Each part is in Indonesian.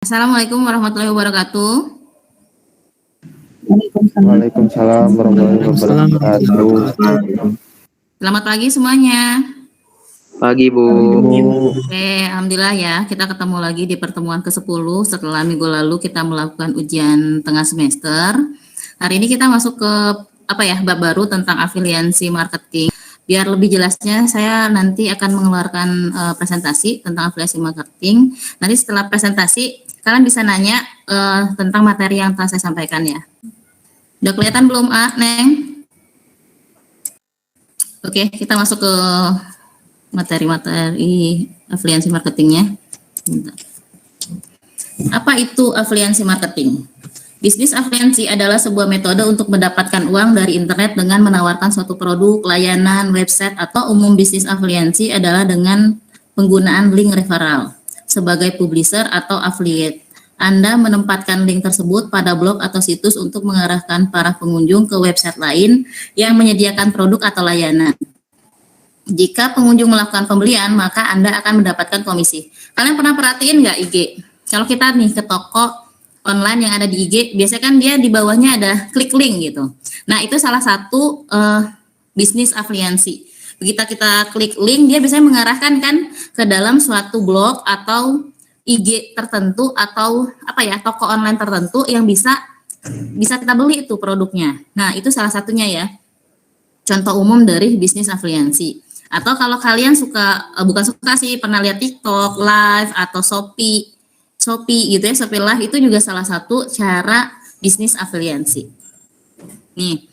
Assalamualaikum warahmatullahi wabarakatuh. Waalaikumsalam warahmatullahi wabarakatuh. Selamat pagi semuanya. Pagi, Bu. Oke, alhamdulillah ya, kita ketemu lagi di pertemuan ke-10 setelah minggu lalu kita melakukan ujian tengah semester. Hari ini kita masuk ke bab baru tentang afiliasi marketing. Biar lebih jelasnya, saya nanti akan mengeluarkan presentasi tentang afiliasi marketing. Nanti setelah presentasi, kalian bisa nanya tentang materi yang telah saya sampaikan ya. Udah kelihatan belum, Neng? Oke, kita masuk ke materi afiliasi marketingnya. Bentar. Apa itu afiliasi marketing? Bisnis afiliasi adalah sebuah metode untuk mendapatkan uang dari internet dengan menawarkan suatu produk, layanan, website, atau umum bisnis afiliasi adalah dengan penggunaan link referral sebagai publisher atau affiliate. Anda menempatkan link tersebut pada blog atau situs untuk mengarahkan para pengunjung ke website lain yang menyediakan produk atau layanan. Jika pengunjung melakukan pembelian, maka Anda akan mendapatkan komisi. Kalian pernah perhatiin nggak IG? Kalau kita nih ke toko online yang ada di IG, biasanya kan dia di bawahnya ada klik link gitu. Nah, itu salah satu bisnis afiliasi. Begitu kita klik link, dia biasanya mengarahkan kan ke dalam suatu blog atau IG tertentu atau toko online tertentu yang bisa kita beli itu produknya. Nah, itu salah satunya ya. Contoh umum dari bisnis afiliasi. Atau kalau kalian bukan suka sih, pernah lihat TikTok live atau Shopee gitu ya, Shopee Live itu juga salah satu cara bisnis afiliasi. Nih,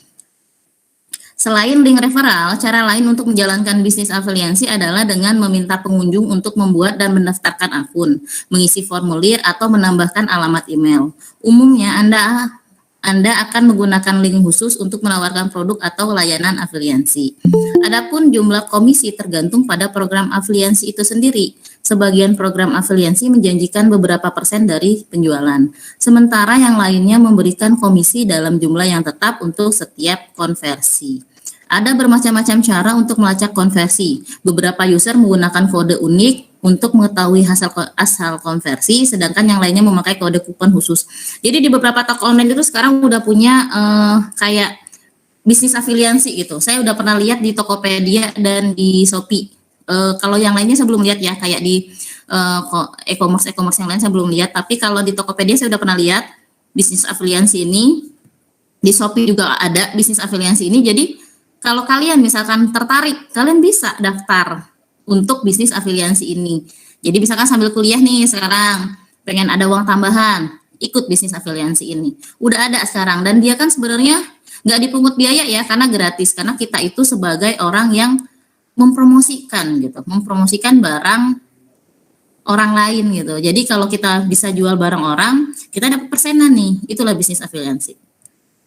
selain link referral, cara lain untuk menjalankan bisnis afiliasi adalah dengan meminta pengunjung untuk membuat dan mendaftarkan akun, mengisi formulir atau menambahkan alamat email. Umumnya Anda akan menggunakan link khusus untuk menawarkan produk atau layanan afiliasi. Adapun jumlah komisi tergantung pada program afiliasi itu sendiri. Sebagian program afiliasi menjanjikan beberapa persen dari penjualan, sementara yang lainnya memberikan komisi dalam jumlah yang tetap untuk setiap konversi. Ada bermacam-macam cara untuk melacak konversi. Beberapa user menggunakan kode unik untuk mengetahui asal konversi, sedangkan yang lainnya memakai kode kupon khusus. Jadi di beberapa toko online itu sekarang udah punya kayak bisnis afiliasi gitu. Saya udah pernah lihat di Tokopedia dan di Shopee. Kalau yang lainnya saya belum lihat ya, kayak di e-commerce yang lain saya belum lihat. Tapi kalau di Tokopedia saya udah pernah lihat bisnis afiliasi ini. Di Shopee juga ada bisnis afiliasi ini. Jadi kalau kalian misalkan tertarik, kalian bisa daftar untuk bisnis afiliasi ini. Jadi misalkan sambil kuliah nih sekarang, pengen ada uang tambahan, ikut bisnis afiliasi ini. Udah ada sekarang, dan dia kan sebenarnya nggak dipungut biaya ya, karena gratis. Karena kita itu sebagai orang yang mempromosikan barang orang lain gitu. Jadi kalau kita bisa jual barang orang, kita dapat persenan nih. Itulah bisnis afiliasi.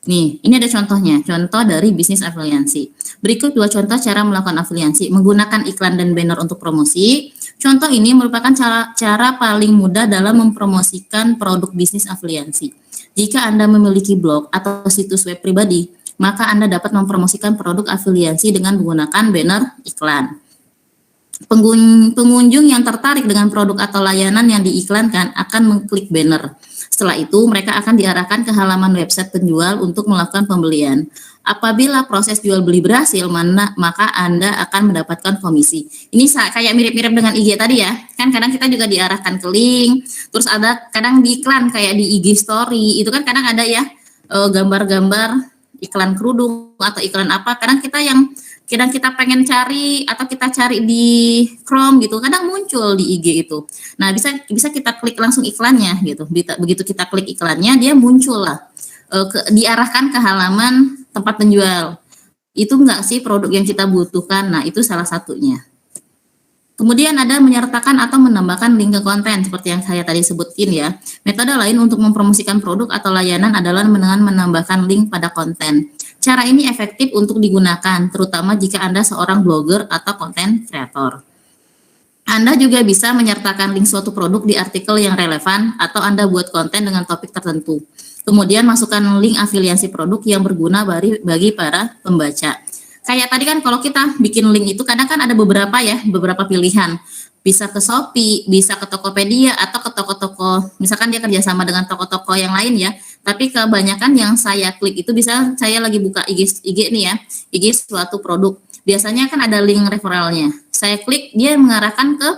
Nih, ini ada contohnya, contoh dari bisnis afiliasi. Berikut 2 contoh cara melakukan afiliasi. Menggunakan iklan dan banner untuk promosi. Contoh ini merupakan cara paling mudah dalam mempromosikan produk bisnis afiliasi. Jika Anda memiliki blog atau situs web pribadi, maka Anda dapat mempromosikan produk afiliasi dengan menggunakan banner iklan. Pengunjung yang tertarik dengan produk atau layanan yang diiklankan akan mengklik banner. Setelah itu, mereka akan diarahkan ke halaman website penjual untuk melakukan pembelian. Apabila proses jual beli berhasil, maka Anda akan mendapatkan komisi. Ini kayak mirip-mirip dengan IG tadi ya. Kan kadang kita juga diarahkan ke link, terus ada kadang di iklan kayak di IG story. Itu kan kadang ada ya gambar-gambar iklan kerudung atau iklan apa. Kadang kita pengen cari atau kita cari di Chrome gitu, kadang muncul di IG itu. Nah, bisa kita klik langsung iklannya gitu. Begitu kita klik iklannya, dia muncul lah, diarahkan ke halaman tempat penjual. Itu enggak sih produk yang kita butuhkan? Nah, itu salah satunya. Kemudian ada menyertakan atau menambahkan link ke konten seperti yang saya tadi sebutin ya. Metode lain untuk mempromosikan produk atau layanan adalah dengan menambahkan link pada konten. Cara ini efektif untuk digunakan, terutama jika Anda seorang blogger atau konten kreator. Anda juga bisa menyertakan link suatu produk di artikel yang relevan atau Anda buat konten dengan topik tertentu. Kemudian masukkan link afiliasi produk yang berguna bagi para pembaca. Kayak tadi kan kalau kita bikin link itu kadang kan ada beberapa pilihan. bisa ke Shopee, bisa ke Tokopedia atau ke toko-toko, misalkan dia kerjasama dengan toko-toko yang lain ya. Tapi kebanyakan yang saya klik itu bisa saya lagi buka IG nih ya, IG suatu produk. Biasanya kan ada link referralnya. Saya klik, dia mengarahkan ke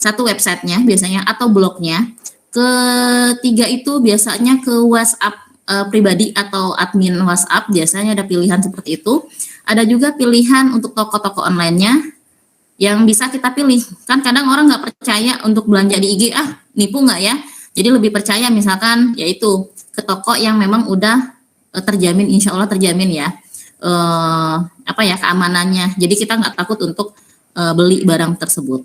satu websitenya biasanya atau blognya. Ketiga itu biasanya ke WhatsApp pribadi atau admin WhatsApp, biasanya ada pilihan seperti itu. Ada juga pilihan untuk toko-toko online-nya yang bisa kita pilih. Kan kadang orang nggak percaya untuk belanja di IG, nipu nggak ya? Jadi lebih percaya misalkan yaitu ke toko yang memang udah terjamin, insya Allah terjamin ya, keamanannya. Jadi kita nggak takut untuk beli barang tersebut.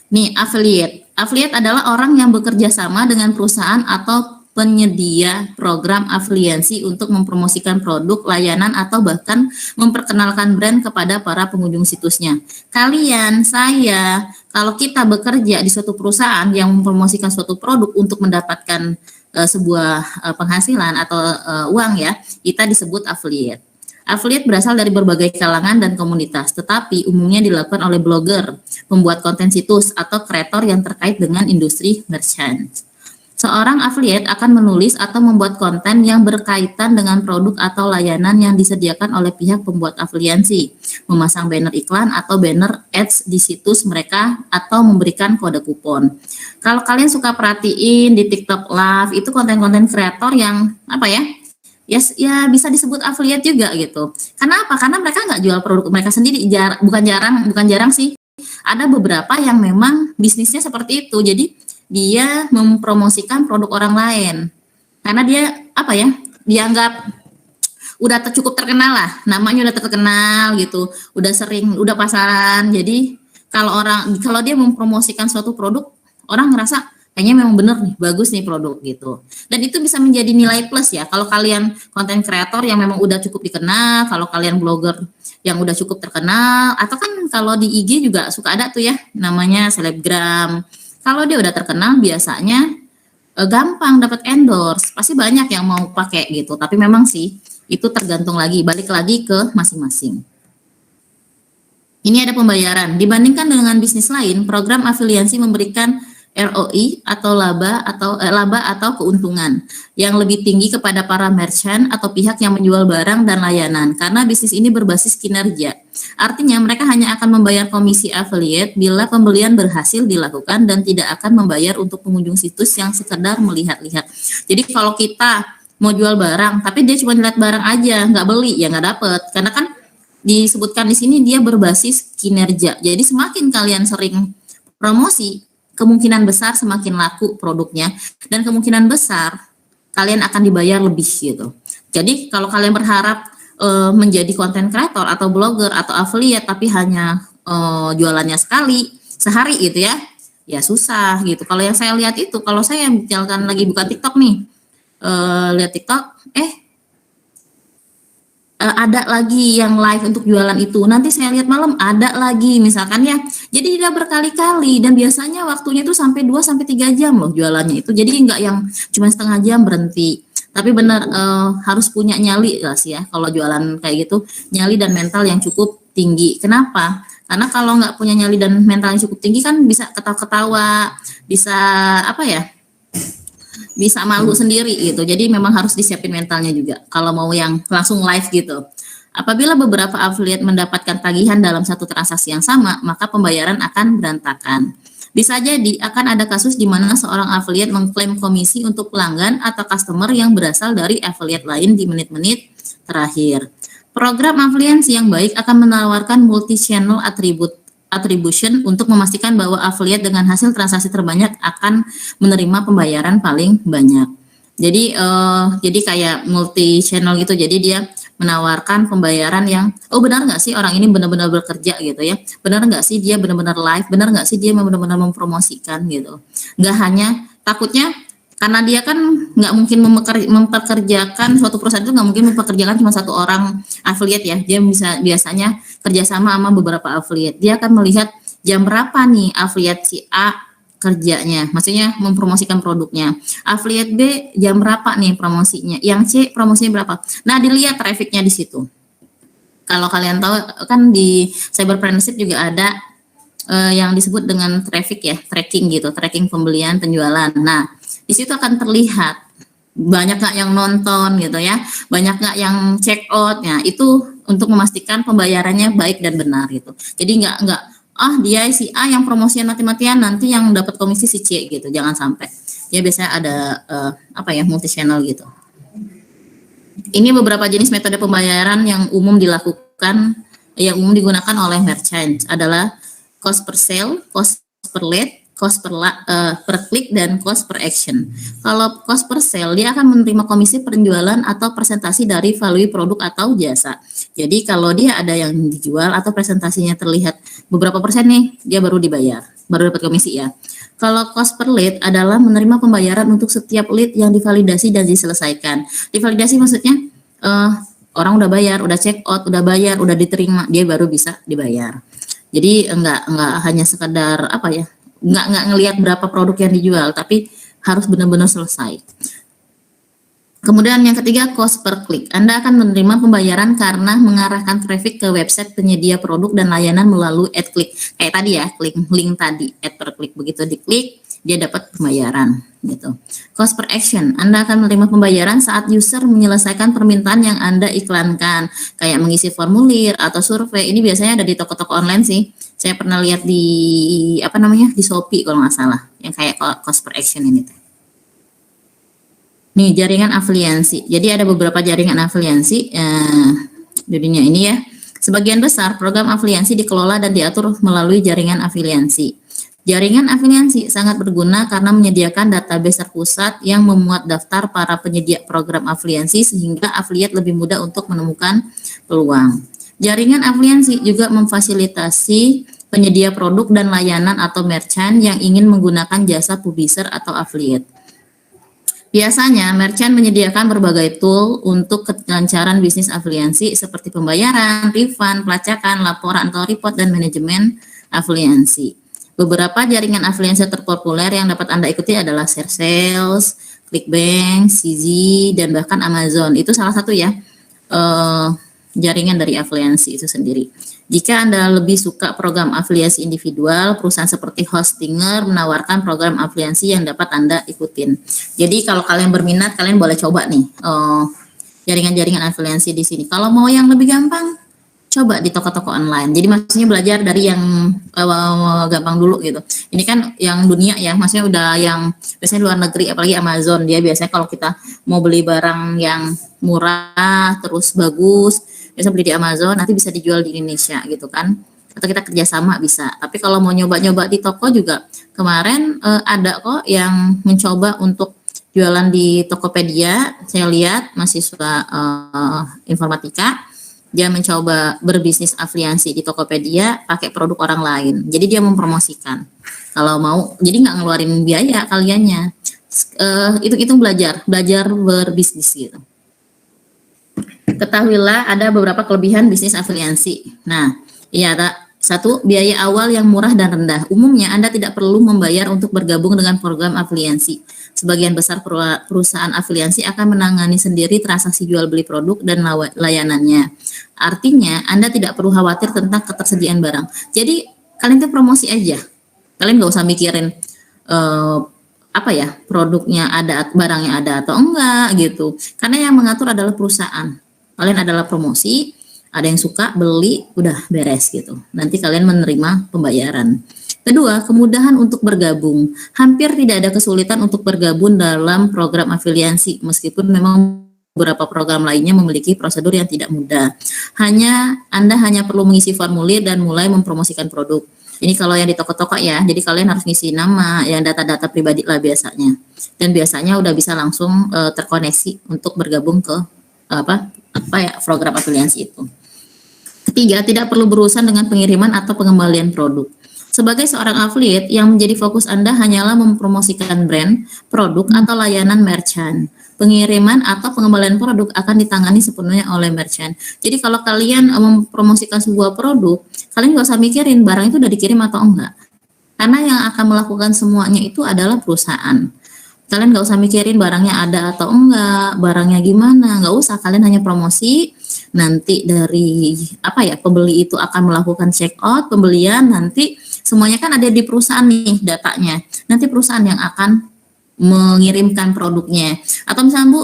Nih, affiliate. Affiliate adalah orang yang bekerja sama dengan perusahaan atau penyedia program afiliasi untuk mempromosikan produk, layanan, atau bahkan memperkenalkan brand kepada para pengunjung situsnya. Kalian, saya, kalau kita bekerja di suatu perusahaan yang mempromosikan suatu produk untuk mendapatkan sebuah penghasilan atau uang ya, kita disebut affiliate. Affiliate berasal dari berbagai kalangan dan komunitas, tetapi umumnya dilakukan oleh blogger, pembuat konten situs, atau kreator yang terkait dengan industri merchant. Seorang affiliate akan menulis atau membuat konten yang berkaitan dengan produk atau layanan yang disediakan oleh pihak pembuat afiliasi, memasang banner iklan atau banner ads di situs mereka, atau memberikan kode kupon. Kalau kalian suka perhatiin di TikTok Live, itu konten-konten kreator yang ya bisa disebut affiliate juga gitu. Karena apa? Karena mereka nggak jual produk mereka sendiri, bukan jarang sih. Ada beberapa yang memang bisnisnya seperti itu. Jadi dia mempromosikan produk orang lain karena dia dianggap udah cukup terkenal lah, namanya udah terkenal gitu, udah sering, udah pasaran. Jadi kalau dia mempromosikan suatu produk, orang ngerasa kayaknya memang bener nih, bagus nih produk gitu. Dan itu bisa menjadi nilai plus ya kalau kalian konten kreator yang memang udah cukup dikenal, kalau kalian blogger yang udah cukup terkenal, atau kan kalau di IG juga suka ada tuh ya namanya selebgram. Kalau dia udah terkenal biasanya gampang dapat endorse, pasti banyak yang mau pakai gitu. Tapi memang sih itu tergantung balik lagi ke masing-masing. Ini ada pembayaran. Dibandingkan dengan bisnis lain, program afiliasi memberikan ROI atau laba atau keuntungan yang lebih tinggi kepada para merchant atau pihak yang menjual barang dan layanan, karena bisnis ini berbasis kinerja. Artinya mereka hanya akan membayar komisi affiliate bila pembelian berhasil dilakukan dan tidak akan membayar untuk pengunjung situs yang sekedar melihat-lihat. Jadi kalau kita mau jual barang tapi dia cuma lihat barang aja, nggak beli, ya nggak dapet. Karena kan disebutkan di sini dia berbasis kinerja. Jadi semakin kalian sering promosi, kemungkinan besar semakin laku produknya, dan kemungkinan besar kalian akan dibayar lebih gitu. Jadi kalau kalian berharap menjadi konten kreator atau blogger atau affiliate tapi hanya jualannya sehari gitu ya susah gitu. Kalau yang saya lihat itu, kalau saya misalkan lagi buka TikTok nih, lihat TikTok, ada lagi yang live untuk jualan itu, nanti saya lihat malam ada lagi misalkan ya. Jadi tidak berkali-kali, dan biasanya waktunya itu sampai 2-3 jam loh jualannya itu. Jadi enggak yang cuma setengah jam berhenti. Tapi benar harus punya nyali lah sih ya kalau jualan kayak gitu, nyali dan mental yang cukup tinggi. Kenapa? Karena kalau nggak punya nyali dan mental yang cukup tinggi kan bisa ketawa-ketawa, bisa bisa malu sendiri gitu. Jadi memang harus disiapin mentalnya juga kalau mau yang langsung live gitu. Apabila beberapa affiliate mendapatkan tagihan dalam satu transaksi yang sama, maka pembayaran akan berantakan. Bisa jadi akan ada kasus di mana seorang affiliate mengklaim komisi untuk pelanggan atau customer yang berasal dari affiliate lain di menit-menit terakhir. Program afiliasi yang baik akan menawarkan multi-channel attribution untuk memastikan bahwa affiliate dengan hasil transaksi terbanyak akan menerima pembayaran paling banyak. Jadi kayak multi channel gitu. Jadi dia menawarkan pembayaran yang benar nggak sih orang ini benar-benar bekerja gitu ya, benar nggak sih dia benar-benar live, benar nggak sih dia benar-benar mempromosikan gitu. Nggak hanya takutnya karena dia kan nggak mungkin mempekerjakan suatu perusahaan itu, nggak mungkin mempekerjakan cuma satu orang affiliate ya. Dia biasanya kerjasama sama beberapa affiliate. Dia akan melihat jam berapa nih affiliate si A kerjanya, maksudnya mempromosikan produknya. Affiliate B jam berapa nih promosinya, yang C promosinya berapa. Nah, dilihat trafficnya di situ. Kalau kalian tahu kan di cyberpreneurship juga ada yang disebut dengan traffic ya, tracking gitu, tracking pembelian, penjualan. Nah, di situ akan terlihat banyak nggak yang nonton gitu ya, banyak nggak yang check out. Nah, itu untuk memastikan pembayarannya baik dan benar gitu. Jadi nggak dia si A yang promosian mati-matian, nanti yang dapat komisi si C gitu, jangan sampai. Ya biasanya ada multi channel gitu. Ini beberapa jenis metode pembayaran yang umum dilakukan, yang umum digunakan oleh merchant adalah cost per sale, cost per lead, cost per klik, dan cost per action. Kalau cost per sale, dia akan menerima komisi penjualan atau presentasi dari value produk atau jasa. Jadi kalau dia ada yang dijual atau presentasinya terlihat beberapa persen nih, dia baru dibayar, baru dapat komisi ya. Kalau cost per lead adalah menerima pembayaran untuk setiap lead yang divalidasi dan diselesaikan. Divalidasi maksudnya orang udah bayar, udah check out, udah bayar, udah diterima, dia baru bisa dibayar. Jadi enggak hanya sekedar nggak ngelihat berapa produk yang dijual, tapi harus benar-benar selesai. Kemudian yang ketiga, cost per klik. Anda akan menerima pembayaran karena mengarahkan traffic ke website penyedia produk dan layanan melalui ad klik. Kayak tadi ya, klik link tadi, ad per klik. Begitu diklik, dia dapat pembayaran gitu. Cost per action. Anda akan menerima pembayaran saat user menyelesaikan permintaan yang Anda iklankan, kayak mengisi formulir atau survei. Ini biasanya ada di toko-toko online sih. Saya pernah lihat di di Shopee kalau nggak salah, yang kayak cost per action ini. Nih, jaringan afiliasi. Jadi ada beberapa jaringan afiliasi di dunia ini ya. Sebagian besar program afiliasi dikelola dan diatur melalui jaringan afiliasi. Jaringan afiliasi sangat berguna karena menyediakan database terpusat yang memuat daftar para penyedia program afiliasi sehingga afiliat lebih mudah untuk menemukan peluang. Jaringan afiliasi juga memfasilitasi penyedia produk dan layanan atau merchant yang ingin menggunakan jasa publisher atau affiliate. Biasanya, merchant menyediakan berbagai tool untuk kelancaran bisnis afiliasi seperti pembayaran, refund, pelacakan, laporan atau report, dan manajemen afiliasi. Beberapa jaringan afiliasi terpopuler yang dapat Anda ikuti adalah ShareSales, ClickBank, CZ, dan bahkan Amazon. Itu salah satu ya jaringan dari afiliasi itu sendiri. Jika Anda lebih suka program afiliasi individual, perusahaan seperti Hostinger menawarkan program afiliasi yang dapat Anda ikutin. Jadi kalau kalian berminat, kalian boleh coba nih jaringan-jaringan afiliasi di sini. Kalau mau yang lebih gampang, coba di toko-toko online. Jadi maksudnya belajar dari yang gampang dulu gitu. Ini kan yang dunia ya, maksudnya udah yang biasanya luar negeri, apalagi Amazon. Dia biasanya kalau kita mau beli barang yang murah terus bagus, bisa beli di Amazon, nanti bisa dijual di Indonesia gitu kan, atau kita kerjasama bisa. Tapi kalau mau nyoba-nyoba di toko juga, kemarin ada kok yang mencoba untuk jualan di Tokopedia. Saya lihat mahasiswa informatika, dia mencoba berbisnis afiliasi di Tokopedia pakai produk orang lain. Jadi dia mempromosikan. Kalau mau, jadi nggak ngeluarin biaya kaliannya. Itu belajar berbisnis gitu. Ketahuilah ada beberapa kelebihan bisnis afiliasi. Nah, satu, biaya awal yang murah dan rendah. Umumnya Anda tidak perlu membayar untuk bergabung dengan program afiliasi. Sebagian besar perusahaan afiliasi akan menangani sendiri transaksi jual beli produk dan layanannya. Artinya, Anda tidak perlu khawatir tentang ketersediaan barang. Jadi, kalian tuh promosi aja. Kalian nggak usah mikirin produknya ada, barangnya ada atau enggak gitu. Karena yang mengatur adalah perusahaan. Kalian adalah promosi, ada yang suka beli, udah beres gitu. Nanti kalian menerima pembayaran. Kedua, kemudahan untuk bergabung. Hampir tidak ada kesulitan untuk bergabung dalam program afiliasi, meskipun memang beberapa program lainnya memiliki prosedur yang tidak mudah. Anda hanya perlu mengisi formulir dan mulai mempromosikan produk. Ini kalau yang di toko-toko ya, jadi kalian harus ngisi nama, yang data-data pribadi lah biasanya. Dan biasanya udah bisa langsung terkoneksi untuk bergabung ke program afiliasi itu. Ketiga, tidak perlu berurusan dengan pengiriman atau pengembalian produk. Sebagai seorang affiliate, yang menjadi fokus Anda hanyalah mempromosikan brand, produk, atau layanan merchant. Pengiriman atau pengembalian produk akan ditangani sepenuhnya oleh merchant. Jadi kalau kalian mempromosikan sebuah produk, kalian nggak usah mikirin barang itu udah dikirim atau enggak. Karena yang akan melakukan semuanya itu adalah perusahaan. Kalian nggak usah mikirin barangnya ada atau enggak, barangnya gimana, nggak usah. Kalian hanya promosi, nanti dari pembeli itu akan melakukan check out, pembelian, nanti semuanya kan ada di perusahaan nih datanya. Nanti perusahaan yang akan mengirimkan produknya. Atau misalnya Bu,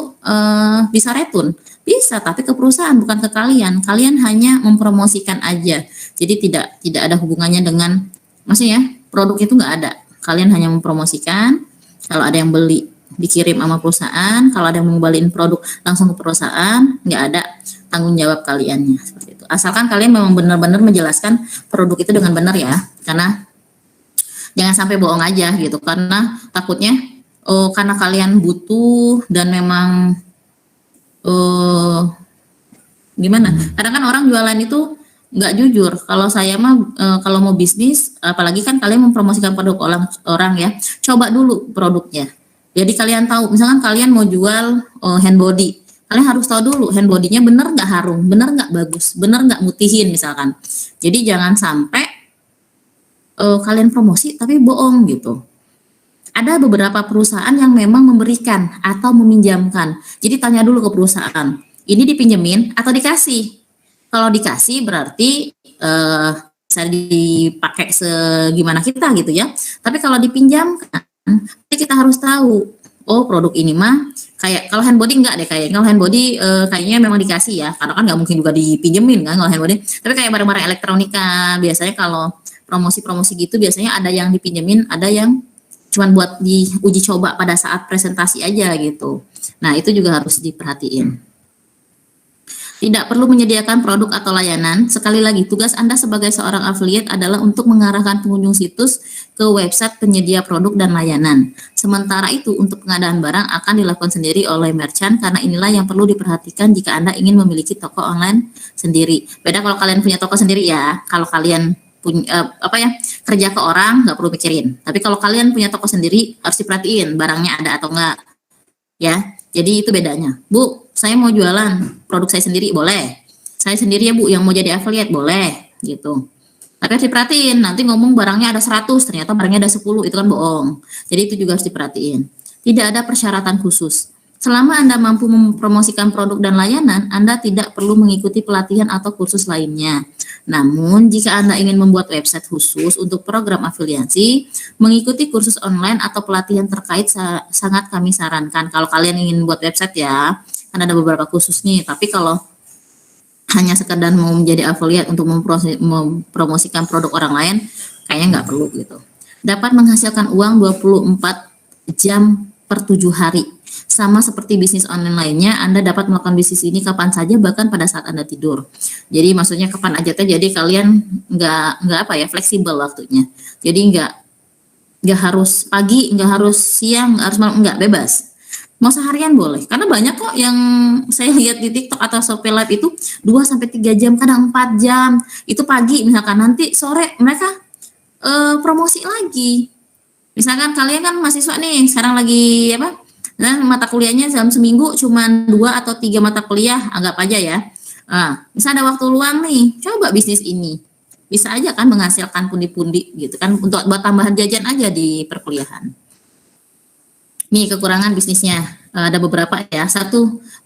bisa retun. Bisa, tapi ke perusahaan bukan ke kalian. Kalian hanya mempromosikan aja. Jadi tidak ada hubungannya dengan, maksudnya produk itu nggak ada. Kalian hanya mempromosikan. Kalau ada yang beli dikirim sama perusahaan. Kalau ada yang mau ngembaliin produk langsung ke perusahaan, nggak ada tanggung jawab kaliannya seperti itu. Asalkan kalian memang benar-benar menjelaskan produk itu dengan benar ya. Karena jangan sampai bohong aja gitu. Karena takutnya karena kalian butuh dan memang gimana? Kadang kan orang jualan itu nggak jujur. Kalau saya mah kalau mau bisnis, apalagi kan kalian mempromosikan produk orang ya, coba dulu produknya. Jadi kalian tahu, misalkan kalian mau jual hand body, kalian harus tahu dulu hand body-nya bener nggak harum, bener nggak bagus, bener nggak mutihin misalkan. Jadi jangan sampai kalian promosi tapi bohong gitu. Ada beberapa perusahaan yang memang memberikan atau meminjamkan. Jadi tanya dulu ke perusahaan, ini dipinjemin atau dikasih? Kalau dikasih berarti bisa dipakai segimana kita gitu ya. Tapi kalau dipinjamkan, kita harus tahu, oh produk ini mah kayak kalau hand body enggak deh kayaknya. Kalau hand body kayaknya memang dikasih ya, karena kan nggak mungkin juga dipinjemin kan kalau hand body. Tapi kayak barang-barang elektronika biasanya kalau promosi-promosi gitu biasanya ada yang dipinjemin, ada yang cuman buat diuji coba pada saat presentasi aja gitu. Nah, itu juga harus diperhatiin. Tidak perlu menyediakan produk atau layanan. Sekali lagi, tugas Anda sebagai seorang affiliate adalah untuk mengarahkan pengunjung situs ke website penyedia produk dan layanan. Sementara itu, untuk pengadaan barang akan dilakukan sendiri oleh merchant karena inilah yang perlu diperhatikan jika Anda ingin memiliki toko online sendiri. Beda kalau kalian punya toko sendiri ya. Kalau kalian punya kerja ke orang nggak perlu pikirin. Tapi kalau kalian punya toko sendiri harus diperhatiin barangnya ada atau enggak ya. Jadi itu bedanya. Bu, saya mau jualan produk saya sendiri boleh. Saya sendiri ya Bu yang mau jadi affiliate boleh gitu. Tapi harus diperhatiin, nanti ngomong barangnya ada 100 ternyata barangnya ada 10, itu kan bohong. Jadi itu juga harus diperhatiin. Tidak ada persyaratan khusus. Selama Anda mampu mempromosikan produk dan layanan, Anda tidak perlu mengikuti pelatihan atau kursus lainnya. Namun, jika Anda ingin membuat website khusus untuk program afiliasi, mengikuti kursus online atau pelatihan terkait sangat kami sarankan. Kalau kalian ingin buat website ya, kan ada beberapa kursus nih. Tapi kalau hanya sekedar mau menjadi affiliate untuk mempromosikan produk orang lain, kayaknya nggak perlu gitu. Dapat menghasilkan uang 24 jam per 7 hari. Sama seperti bisnis online lainnya, Anda dapat melakukan bisnis ini kapan saja, bahkan pada saat Anda tidur. Jadi maksudnya kapan aja teh, jadi kalian nggak fleksibel waktunya. Jadi nggak harus pagi, nggak harus siang, nggak harus malam, nggak, bebas. Mau seharian boleh, karena banyak kok yang saya lihat di TikTok atau Shopee Live itu 2-3 jam, kadang 4 jam. Itu pagi misalkan, nanti sore mereka promosi lagi. Misalkan kalian kan mahasiswa nih, sekarang lagi nah, mata kuliahnya dalam seminggu cuma 2 atau 3 mata kuliah, anggap aja ya. Nah, misalnya ada waktu luang nih, coba bisnis ini. Bisa aja kan menghasilkan pundi-pundi gitu kan, untuk buat tambahan jajan aja di perkuliahan. Nih kekurangan bisnisnya, ada beberapa ya. 1,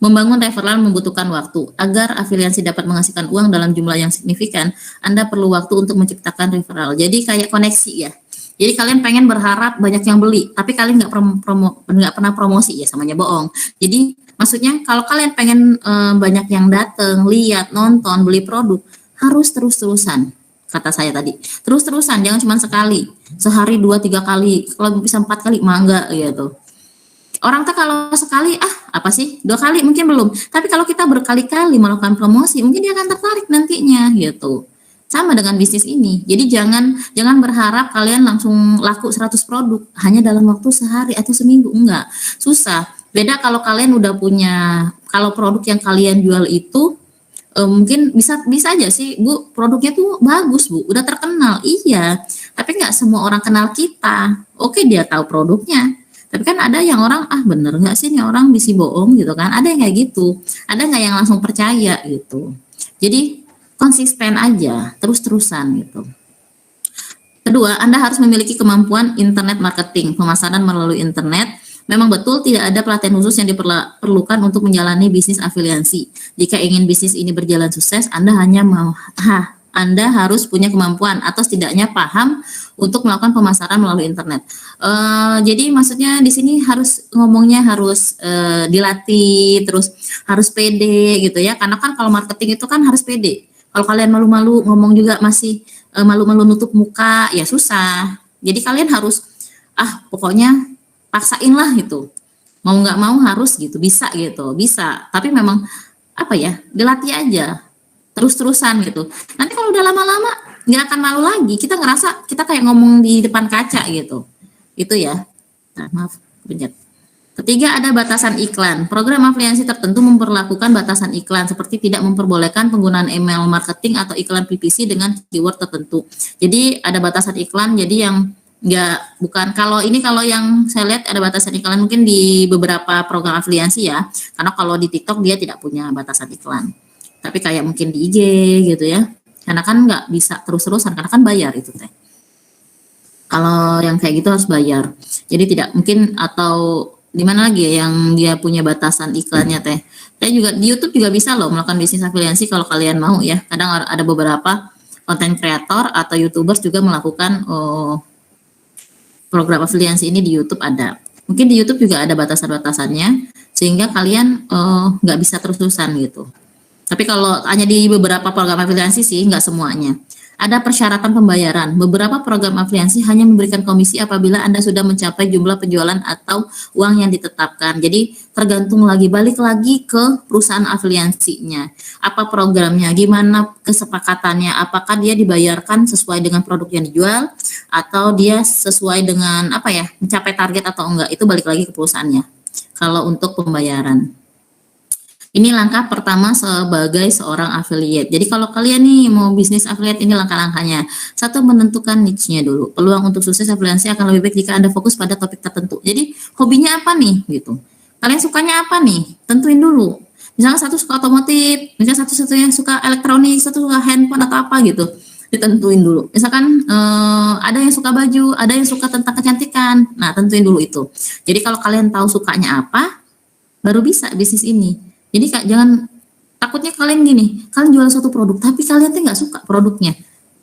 membangun referral membutuhkan waktu. Agar afiliasi dapat menghasilkan uang dalam jumlah yang signifikan, Anda perlu waktu untuk menciptakan referral. Jadi kayak koneksi ya. Jadi kalian pengen berharap banyak yang beli, tapi kalian nggak pernah promosi ya, samanya bohong. Jadi maksudnya kalau kalian pengen banyak yang datang, lihat, nonton, beli produk, harus terus-terusan. Kata saya tadi, terus-terusan, jangan cuma sekali, sehari 2-3 kali, kalau bisa 4 kali mangga gitu. Orang tuh kalau sekali apa sih 2 kali mungkin belum, tapi kalau kita berkali-kali melakukan promosi mungkin dia akan tertarik nantinya gitu. Sama dengan bisnis ini. Jadi jangan berharap kalian langsung laku 100 produk hanya dalam waktu sehari atau seminggu, enggak. Susah. Beda kalau kalian udah punya, kalau produk yang kalian jual itu mungkin bisa aja sih Bu, produknya tuh bagus Bu, udah terkenal. Iya, tapi enggak semua orang kenal kita. Oke, dia tahu produknya. Tapi kan ada yang orang, bener nggak sih nih orang bisa bohong gitu kan. Ada yang kayak gitu. Ada nggak yang langsung percaya gitu. Jadi konsisten aja, terus-terusan gitu. Kedua, Anda harus memiliki kemampuan internet marketing, pemasaran melalui internet. Memang betul tidak ada pelatihan khusus yang diperlukan untuk menjalani bisnis afiliasi. Jika ingin bisnis ini berjalan sukses, Anda harus punya kemampuan atau setidaknya paham untuk melakukan pemasaran melalui internet. Jadi maksudnya di sini harus ngomongnya harus dilatih, terus harus pede gitu ya. Karena kan kalau marketing itu kan harus pede. Kalau kalian malu-malu ngomong juga masih malu-malu nutup muka, ya susah. Jadi kalian harus pokoknya paksain lah gitu. Mau nggak mau harus gitu, bisa gitu, bisa. Tapi memang dilatih aja terus-terusan gitu. Nanti kalau udah lama-lama nggak akan malu lagi. Kita ngerasa kita kayak ngomong di depan kaca gitu. Itu ya. Nah, maaf, benjat. Ketiga, ada batasan iklan. Program afiliasi tertentu memperlakukan batasan iklan seperti tidak memperbolehkan penggunaan email marketing atau iklan PPC dengan keyword tertentu. Jadi ada batasan iklan. Jadi yang bukan kalau yang saya lihat ada batasan iklan mungkin di beberapa program afiliasi ya. Karena kalau di TikTok dia tidak punya batasan iklan. Tapi kayak mungkin di IG gitu ya. Karena kan nggak bisa terus-terusan karena kan bayar itu teh. Kalau yang kayak gitu harus bayar. Jadi tidak mungkin atau di mana lagi ya yang dia punya batasan iklannya teh. Saya juga di YouTube juga bisa loh melakukan bisnis afiliasi kalau kalian mau ya. Kadang ada beberapa konten kreator atau YouTubers juga melakukan program afiliasi ini di YouTube ada. Mungkin di YouTube juga ada batasan-batasannya sehingga kalian nggak bisa terus-terusan gitu. Tapi kalau hanya di beberapa program afiliasi sih, nggak semuanya. Ada persyaratan pembayaran. Beberapa program afiliasi hanya memberikan komisi apabila Anda sudah mencapai jumlah penjualan atau uang yang ditetapkan. Jadi tergantung balik lagi ke perusahaan afiliasinya. Apa programnya, gimana kesepakatannya, apakah dia dibayarkan sesuai dengan produk yang dijual, atau dia sesuai dengan mencapai target atau enggak. Itu balik lagi ke perusahaannya. Kalau untuk pembayaran. Ini langkah pertama sebagai seorang affiliate. Jadi kalau kalian nih mau bisnis affiliate, ini langkah-langkahnya. Satu, menentukan niche-nya dulu. Peluang untuk sukses afiliasi akan lebih baik jika Anda fokus pada topik tertentu. Jadi hobinya apa nih gitu. Kalian sukanya apa nih? Tentuin dulu. Misalnya satu suka otomotif, misalnya satu yang suka elektronik, satu suka handphone atau apa gitu. Ditentuin dulu. Misalkan ada yang suka baju, ada yang suka tentang kecantikan. Nah, tentuin dulu itu. Jadi kalau kalian tahu sukanya apa, baru bisa bisnis ini. Jadi jangan takutnya kalian gini, kalian jual suatu produk tapi kalian tuh nggak suka produknya,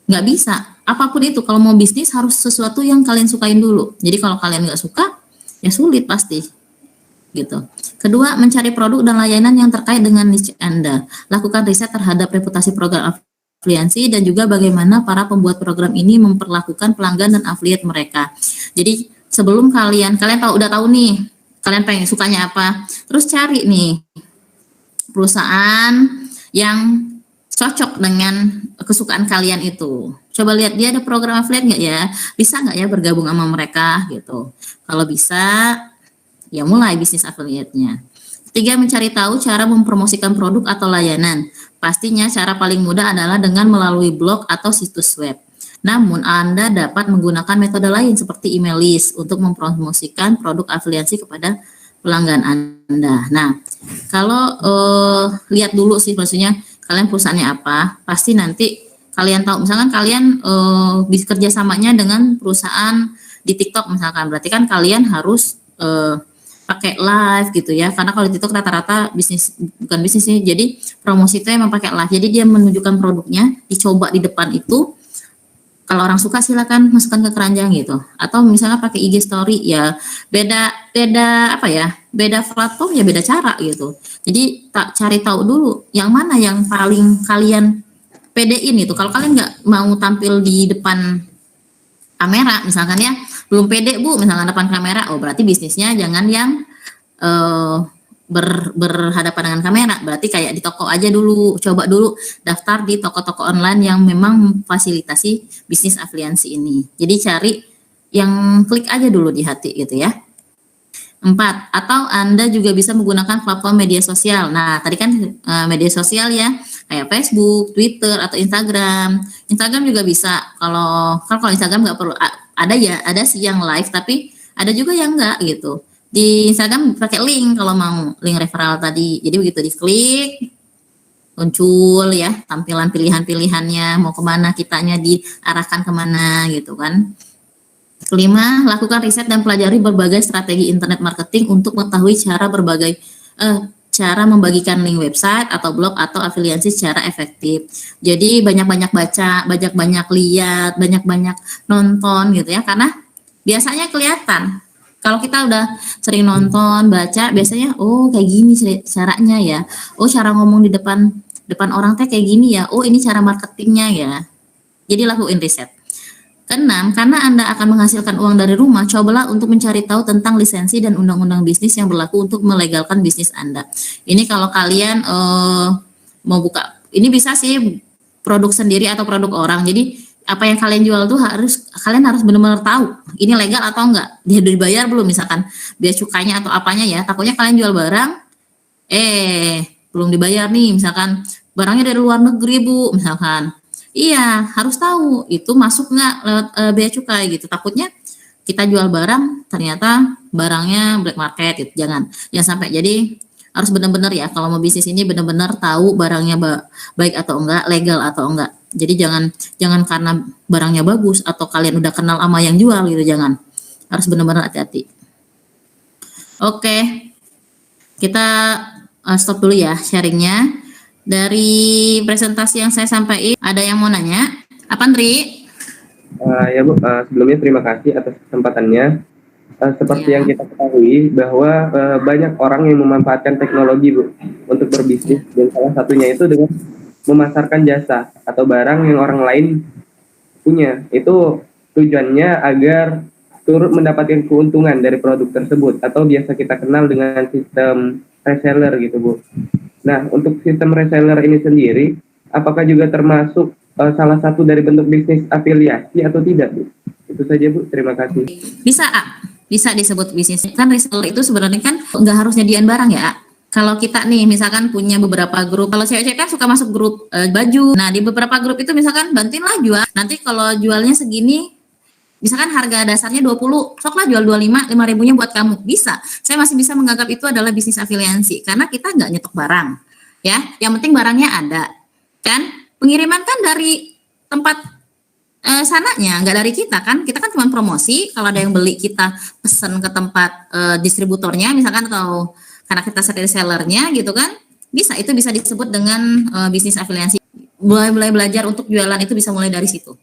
nggak bisa. Apapun itu kalau mau bisnis harus sesuatu yang kalian sukain dulu. Jadi kalau kalian nggak suka, ya sulit pasti. Gitu. Kedua, mencari produk dan layanan yang terkait dengan niche Anda. Lakukan riset terhadap reputasi program afiliasi dan juga bagaimana para pembuat program ini memperlakukan pelanggan dan affiliate mereka. Jadi sebelum kalian udah tahu nih, kalian pengen sukanya apa, terus cari nih perusahaan yang cocok dengan kesukaan kalian itu. Coba lihat dia ada program affiliate nggak ya? Bisa nggak ya bergabung sama mereka gitu. Kalau bisa, ya mulai bisnis affiliate-nya. Ketiga, mencari tahu cara mempromosikan produk atau layanan. Pastinya cara paling mudah adalah dengan melalui blog atau situs web. Namun Anda dapat menggunakan metode lain seperti email list untuk mempromosikan produk afiliasi kepada pelanggan Anda. Nah, kalau lihat dulu sih maksudnya kalian perusahaannya apa, pasti nanti kalian tahu. Misalkan kalian bisa kerjasamanya dengan perusahaan di TikTok misalkan, berarti kan kalian harus pakai live gitu ya, karena kalau di TikTok rata-rata bukan bisnis sih, jadi promosi itu emang pakai live. Jadi dia menunjukkan produknya, dicoba di depan itu. Kalau orang suka silakan masukkan ke keranjang gitu. Atau misalnya pakai IG story ya beda platform ya beda cara gitu. Jadi cari tahu dulu yang mana yang paling kalian pedein itu. Kalau kalian nggak mau tampil di depan kamera misalkan ya, belum pede Bu misalkan depan kamera, berarti bisnisnya jangan yang berhadapan dengan kamera, berarti kayak di toko aja dulu, coba dulu daftar di toko-toko online yang memang memfasilitasi bisnis afiliasi ini. Jadi cari yang klik aja dulu di hati gitu ya. 4, atau Anda juga bisa menggunakan platform media sosial. Nah, tadi kan media sosial ya, kayak Facebook, Twitter, atau Instagram. Instagram juga bisa. Kalau Instagram nggak perlu, ada sih yang live, tapi ada juga yang nggak gitu. Di Instagram pakai link kalau mau, link referral tadi. Jadi begitu diklik, muncul ya tampilan pilihan-pilihannya, mau kemana kitanya, diarahkan kemana gitu kan. Kelima, lakukan riset dan pelajari berbagai strategi internet marketing untuk mengetahui cara membagikan link website atau blog atau afiliasi secara efektif. Jadi banyak-banyak baca, banyak-banyak lihat, banyak-banyak nonton gitu ya, karena biasanya kelihatan. Kalau kita udah sering nonton, baca, biasanya oh kayak gini caranya ya. Oh cara ngomong di depan orang teh kayak gini ya. Oh ini cara marketingnya ya. Jadi lakuin riset. Keenam, karena Anda akan menghasilkan uang dari rumah, cobalah untuk mencari tahu tentang lisensi dan undang-undang bisnis yang berlaku untuk melegalkan bisnis Anda. Ini kalau kalian mau buka, ini bisa sih produk sendiri atau produk orang. Jadi apa yang kalian jual tuh kalian harus benar-benar tahu ini legal atau enggak. Dia udah dibayar belum, misalkan biaya cukainya atau apanya ya. Takutnya kalian jual barang, belum dibayar nih, misalkan barangnya dari luar negeri Bu, misalkan. Iya, harus tahu itu masuk nggak lewat bea cukai gitu. Takutnya kita jual barang ternyata barangnya black market gitu. Jangan sampai. Jadi harus benar-benar ya kalau mau bisnis ini benar-benar tahu barangnya baik atau enggak, legal atau enggak. Jadi jangan karena barangnya bagus atau kalian udah kenal sama yang jual gitu, jangan. Harus benar-benar hati-hati. Oke. Kita stop dulu ya sharingnya. Dari presentasi yang saya sampaikan, ada yang mau nanya? Apa, Andri? Ya Bu, sebelumnya terima kasih atas kesempatannya. Seperti yang kita ketahui bahwa banyak orang yang memanfaatkan teknologi Bu untuk berbisnis, dan salah satunya itu dengan memasarkan jasa atau barang yang orang lain punya. Itu tujuannya agar turut mendapatkan keuntungan dari produk tersebut atau biasa kita kenal dengan sistem reseller gitu Bu. Nah, untuk sistem reseller ini sendiri, apakah juga termasuk salah satu dari bentuk bisnis afiliasi atau tidak, Bu? Itu saja, Bu. Terima kasih. Bisa disebut bisnis. Kan reseller itu sebenarnya kan nggak harus nyediain barang ya. Kalau kita nih, misalkan punya beberapa grup, kalau cewek-cewek kan suka masuk grup baju. Nah, di beberapa grup itu misalkan bantuinlah jual. Nanti kalau jualnya segini, misalkan harga dasarnya 20, soklah jual 25, 5.000-nya buat kamu. Bisa. Saya masih bisa menganggap itu adalah bisnis afiliasi karena kita nggak nyetok barang. Ya, yang penting barangnya ada. Kan? Pengiriman kan dari tempat sananya, nggak dari kita kan. Kita kan cuma promosi, kalau ada yang beli kita pesen ke tempat distributornya misalkan, atau karena kita resellernya gitu kan. Bisa, itu bisa disebut dengan bisnis afiliasi. Mulai belajar untuk jualan itu bisa mulai dari situ.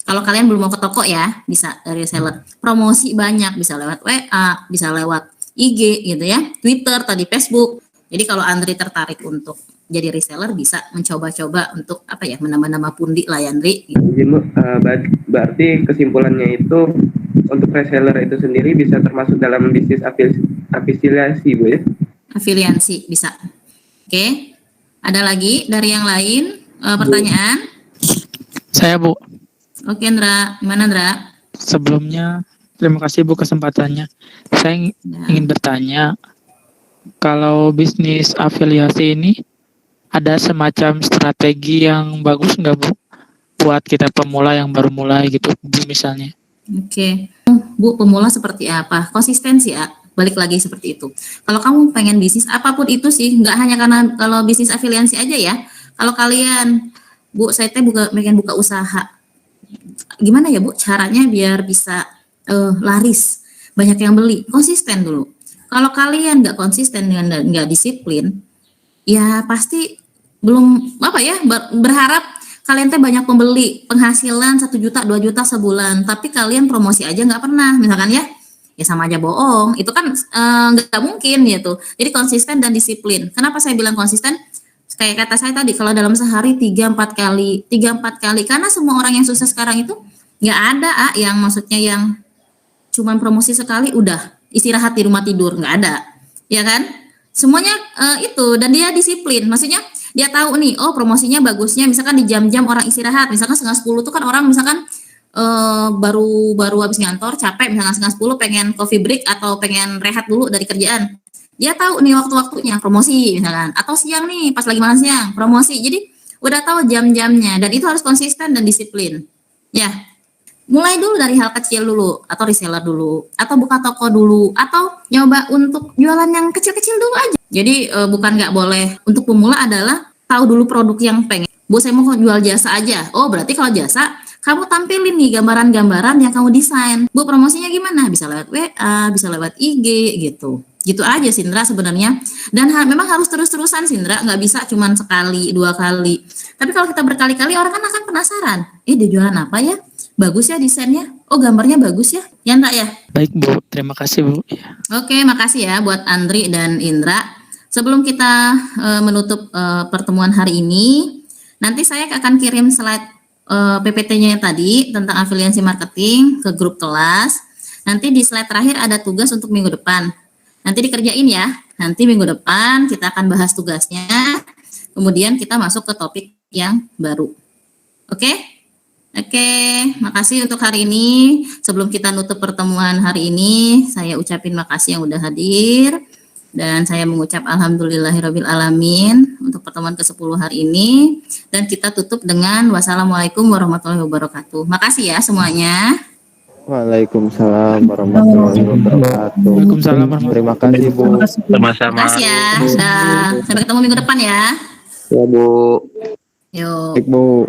Kalau kalian belum mau ke toko ya, bisa dari reseller. Promosi banyak, bisa lewat WA, bisa lewat IG gitu ya, Twitter, tadi Facebook. Jadi kalau Andri tertarik untuk jadi reseller, bisa mencoba-coba untuk apa ya, menambah-nambah pundi lah ya Andri. Izin Bu, berarti kesimpulannya itu untuk reseller itu sendiri bisa termasuk dalam bisnis afiliasi Bu ya? Afiliasi bisa. Oke. Ada lagi dari yang lain pertanyaan? Saya Bu. Oke Andra, gimana Andra? Sebelumnya terima kasih Bu kesempatannya. Saya ingin bertanya, kalau bisnis afiliasi ini ada semacam strategi yang bagus nggak Bu buat kita pemula yang baru mulai gitu Bu misalnya? Oke. Bu, pemula seperti apa? Konsistensi ya, balik lagi seperti itu. Kalau kamu pengen bisnis apapun itu sih, nggak hanya karena kalau bisnis afiliasi aja ya. Kalau kalian, Bu, saya pengen buka usaha. Gimana ya Bu caranya biar bisa laris, banyak yang beli? Konsisten dulu. Kalau kalian nggak konsisten dan nggak disiplin, ya pasti belum apa ya, berharap kalian teh banyak pembeli, penghasilan 1 juta 2 juta sebulan, tapi kalian promosi aja nggak pernah, misalkan ya sama aja bohong. Itu kan nggak mungkin gitu. Jadi konsisten dan disiplin. Kenapa saya bilang konsisten? Kayak kata saya tadi, kalau dalam sehari 3-4 kali, karena semua orang yang sukses sekarang itu nggak ada yang maksudnya yang cuman promosi sekali udah istirahat di rumah tidur, nggak ada, ya kan? Semuanya itu, dan dia disiplin, maksudnya dia tahu nih, oh promosinya bagusnya misalkan di jam-jam orang istirahat, misalkan 9:30 tuh kan orang misalkan baru habis ngantor capek, misalkan 9:30 pengen coffee break atau pengen rehat dulu dari kerjaan. Dia tahu nih waktu-waktunya promosi misalkan, atau siang nih pas lagi makan siang promosi. Jadi udah tahu jam-jamnya, dan itu harus konsisten dan disiplin. Ya, mulai dulu dari hal kecil dulu, atau reseller dulu, atau buka toko dulu, atau nyoba untuk jualan yang kecil-kecil dulu aja. Jadi bukan nggak boleh. Untuk pemula adalah tahu dulu produk yang pengen. Bu, saya mau jual jasa aja. Oh, berarti kalau jasa kamu tampilin nih gambaran-gambaran yang kamu desain. Bu, promosinya gimana? Bisa lewat WA, bisa lewat IG gitu. Gitu aja Sindra sebenarnya. Dan memang harus terus-terusan Sindra, nggak bisa cuman sekali, 2 kali. Tapi kalau kita berkali-kali orang kan akan penasaran. Dia jualan apa ya? Bagus ya desainnya. Oh gambarnya bagus ya. Ya enggak ya? Baik Bu, terima kasih Bu. Ya. Oke, makasih ya buat Andri dan Indra. Sebelum kita menutup pertemuan hari ini, nanti saya akan kirim slide PPT-nya tadi tentang afiliasi marketing ke grup kelas. Nanti di slide terakhir ada tugas untuk minggu depan. Nanti dikerjain ya. Nanti minggu depan kita akan bahas tugasnya. Kemudian kita masuk ke topik yang baru. Oke? Oke, makasih untuk hari ini. Sebelum kita nutup pertemuan hari ini, saya ucapin makasih yang udah hadir. Dan saya mengucap alhamdulillahirabbil alamin untuk pertemuan ke-10 hari ini. Dan kita tutup dengan wassalamualaikum warahmatullahi wabarakatuh. Makasih ya semuanya. Waalaikumsalam warahmatullahi wabarakatuh. Waalaikumsalam warahmatullahi Terima kasih Bu. Sama-sama. Makasih ya. Sampai ketemu minggu depan ya. Ya Bu. Yuk. Baik Bu.